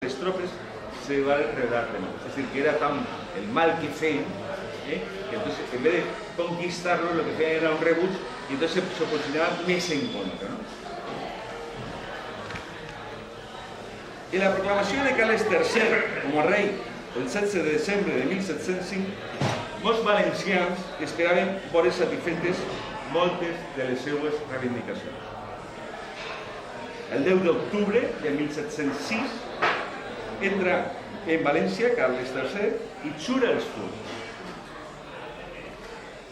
les tropes se van a rebel de nou. Es decir, que era tan el mal que feien, que entonces en vez de conquistarlo, lo que feien era un rebuig y entonces se posicionaban més en contra, ¿no? En la proclamació de Carles III com a rei el 16 de desembre de 1705, molts valencians esperaven veure satisfetes moltes de les seues reivindicacions. El 10 d'octubre de 1706 entra en València Carles III i xura els furs.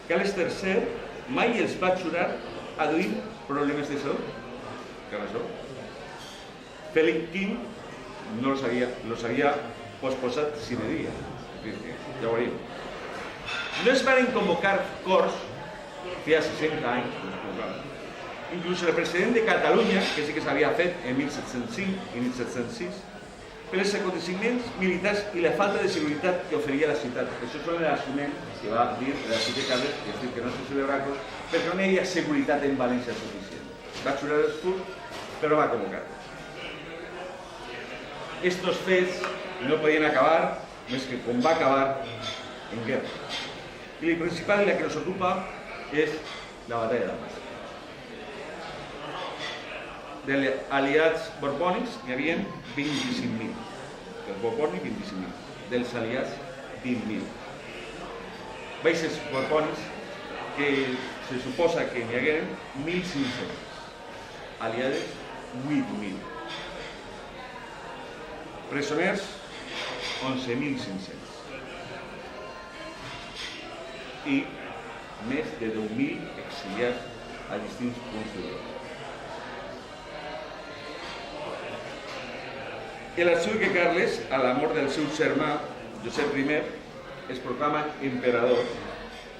Carles III mai els va xurar aduint problemes de salut. ¿Qué pasó? Félix V no los había posposat sine dia. Ja ho veurem. No es van convocar cors feia 60 anys. Inclús el president de Catalunya, que sí que s'havia fet en 1705 i 1706, per els aconteciments militars i la falta de seguretat que oferia la ciutat. Això és l'argument que va dir l'arxiver Carles, que és dir que no se celebra cos, perquè no hi havia seguretat en València suficient. Va xurar els furs, però va convocar. Estos fets no podien acabar més que com va acabar en guerra. I la principal i la que nos ocupa és la batalla de Damasc. Dels aliats borbònics n'hi havia 25.000. Dels borbònics, 25.000. Dels aliats, 20.000. Baixes borbònics que se suposa que n'hi hagueren 1.500. Aliades, 8.000. Presoners, 11.500. I més de 10.000 exiliats a distints punts d'Europa. L'arxiduque Carles, a la mort del seu germà, Josep I, es proclama emperador,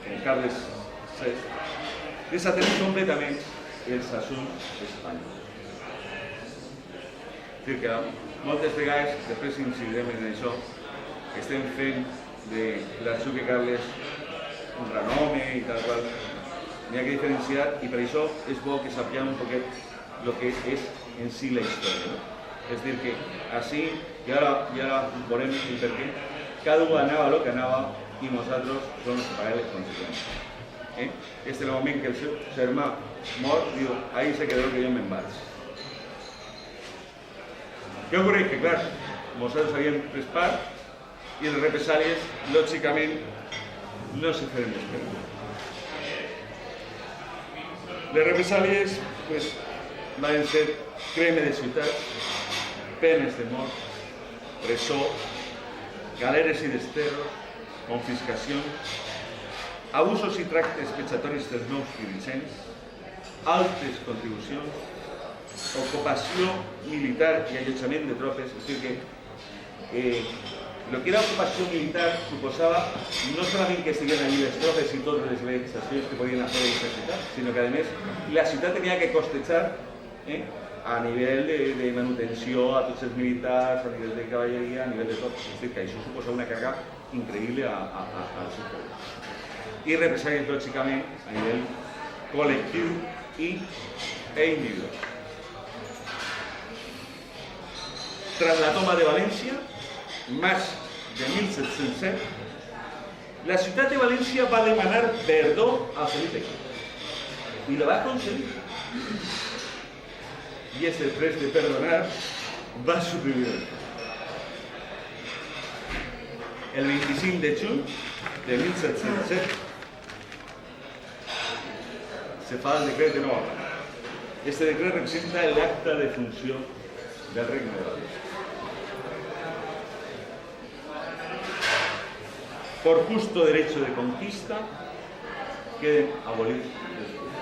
com Carles VI, desatenent completament els assumptes espanyols. És dir, que moltes vegades, després incidirem en això, estem fent de l'arxiduque Carles un gran home i tal qual. N'hi ha que diferenciar i per això és bo que sapiguem un poquet el que és en si la història. És dir, que així, i ara veurem el per què, cada un anava el que anava i nosaltres som els que paguem les conseqüències. Este és el moment que el seu germà mor, diu, ahí se quedó que jo me'n vaig. Què ocorre? Que clar, nosaltres havíem pres part i les represàlies, lògicament, no se feren esperar. Les represàlies van ser crema de ciutats, penes de mort, presó, galeres i desterros, confiscacions, abusos i tractes vexatoris dels nous dirigents, altes contribucions, ocupació militar i allotjament de tropes. És dir, que el que era ocupació militar suposava no solament que estiguien allí les tropes i totes les vexacions que podien fer a la ciutat, sinó que a més la ciutat tenia que costejar a nivell de manutenció a tots els militars, a nivell de cavalleria, a nivell de tot. És dir, que això suposa una càrrega increïble al seu poble. I represàlies, lògicament, a nivell col·lectiu i individual. Tras la toma de València, maig de 1707, la ciutat de València va demanar perdó a Felipe V i lo va aconseguir. I després de perdonar, va suprimir. El 25 de juny de 1707 se fa el decret de Nova Plana. Este decret representa el acta de funció del Regne de València. Por justo derecho de conquista, queden abolidos los furs.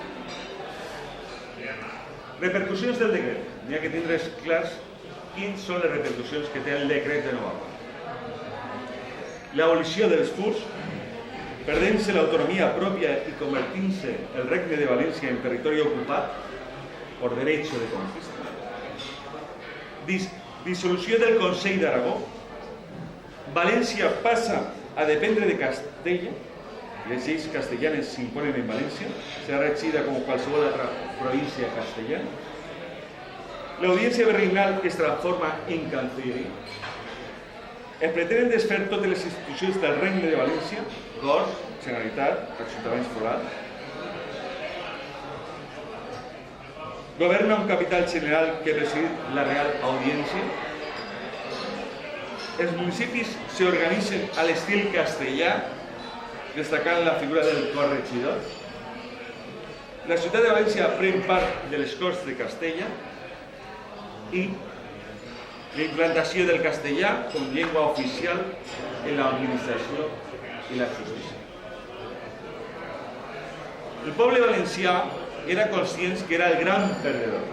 Repercussions del decret. N'hi ha que tindre clars quines són les repercussions que té el decret de Nova Plana. L'abolició dels furs, perdent-se l'autonomia pròpia i convertint-se el Regne de València en territori ocupat por derecho de conquista. Dissolució del Consell d'Aragó. València passa a dependre de Castella. Les lleis castellanes s'imponen en València, serà regida com qualsevol altra província castellana. l'Audiència Veïnal es transforma en Cancelleria. Es pretenen desfer totes les institucions del Regne de València, Corts, Generalitat, Ajuntaments forals. Governa un capital general que preside la Real Audiència. Els municipis s'organitzen a l'estil castellà, destacant la figura del corregidor. La ciutat de València pren part de les Corts de Castella i la implantació del castellà com llengua oficial en l'administració i la justícia. El poble valencià era conscient que era el gran perdedor.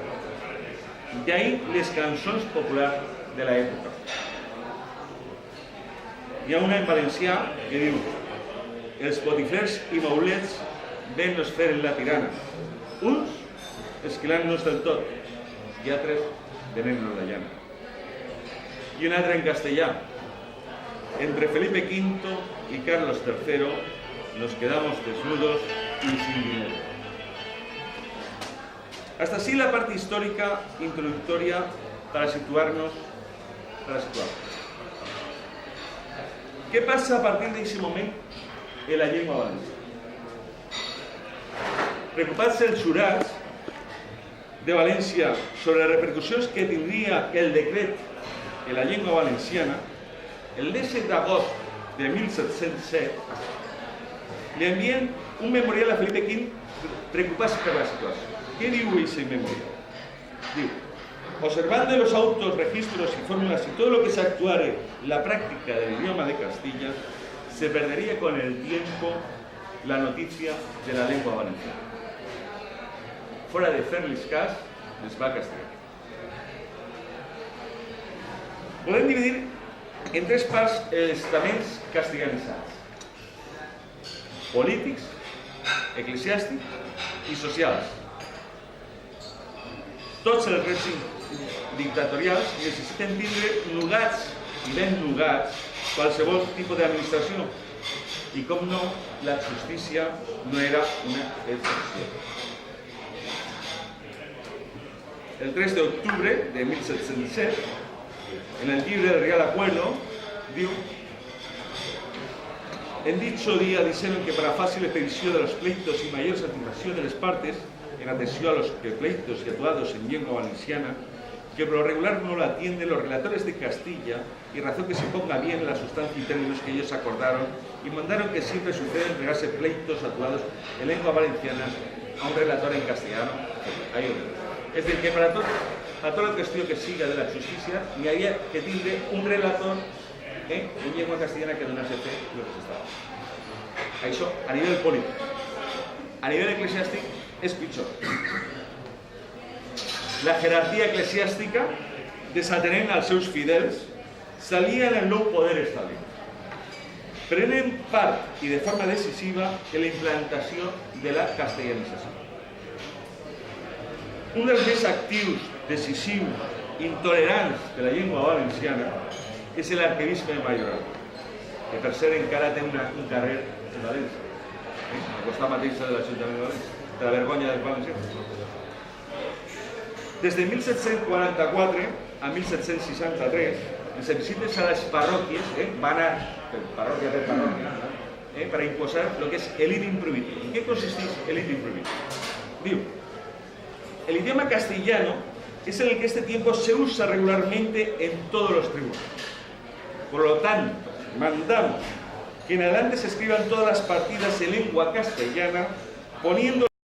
D'ahí les cançons populars de l'època. Hi ha una en valencià que diu: els botiflers i maulets ben nos feren la tirana. Uns esquilant-nos del tot i altres venent-nos la llana. I un altre en castellà: entre Felipe V y Carlos III nos quedamos desnudos y sin dinero. Hasta así la parte histórica introductoria para situarnos. ¿Qué pasa a partir de ese momento en la llengua valenciana? Preocupar-se els jurats de València sobre les repercussions que tindria el decret en la llengua valenciana, el 17 d'agost de 1707 li envien un memorial a Felipe V preocupant-se per la situació. ¿Qué diu ese memorial? Diu: observando los autos, registros y fórmulas y todo lo que se actuare la práctica del idioma de Castilla, se perdería con el tiempo la noticia de la lengua valenciana. Fuera de fer-les cas, les va castigar. Podem dividir en tres parts els estaments castellanitzats: polítics, eclesiàstics i socials. Tots els règims dictatorials necessiten tindre nugats i ben nugats qualsevol tipus d'administració. I com no, la justícia no era una excepció. El 3 de octubre de 1707, en el llibre del Real Acuerdo, diu: en dicho día dijeron que para fácil expedición de los pleitos y mayor satisfacción de las partes, en atención a los pleitos situados en lengua valenciana, que por lo regular no lo atienden los relatores de Castilla, y razón que se ponga bien en la sustancia y términos que ellos acordaron, y mandaron que siempre sucede entregarse pleitos actuados en lengua valenciana a un relator en castellano. Es decir, que para toda cuestión que siga de la justicia, ni había que tindre un relator en llengua castellana que donase fe lo que s'estava. Això a nivell polític. A nivell eclesiàstic és pitjor. La jerarquia eclesiàstica, desatenent als seus fidels, s'alia en el nou poder establert. Prenen part i de forma decisiva en la implantació de la castellanització. Un dels més actius, decisius, intolerants de la llengua valenciana és l'arquebisbe de Mayoral, que per cert encara té un carrer en València, al costat mateix de l'Ajuntament de València, de la vergonya dels valencians. Des de 1744 a 1763, les visites a les parròquies van anar parròquia per parròquia per imposar el que és el idioma prohibido. ¿En qué consisteix el idioma prohibido? Diu: el idioma castellano es en el que este tiempo se usa regularmente en todos los tribunales. Por lo tanto, mandamos que en adelante se escriban todas las partidas en lengua castellana, poniendo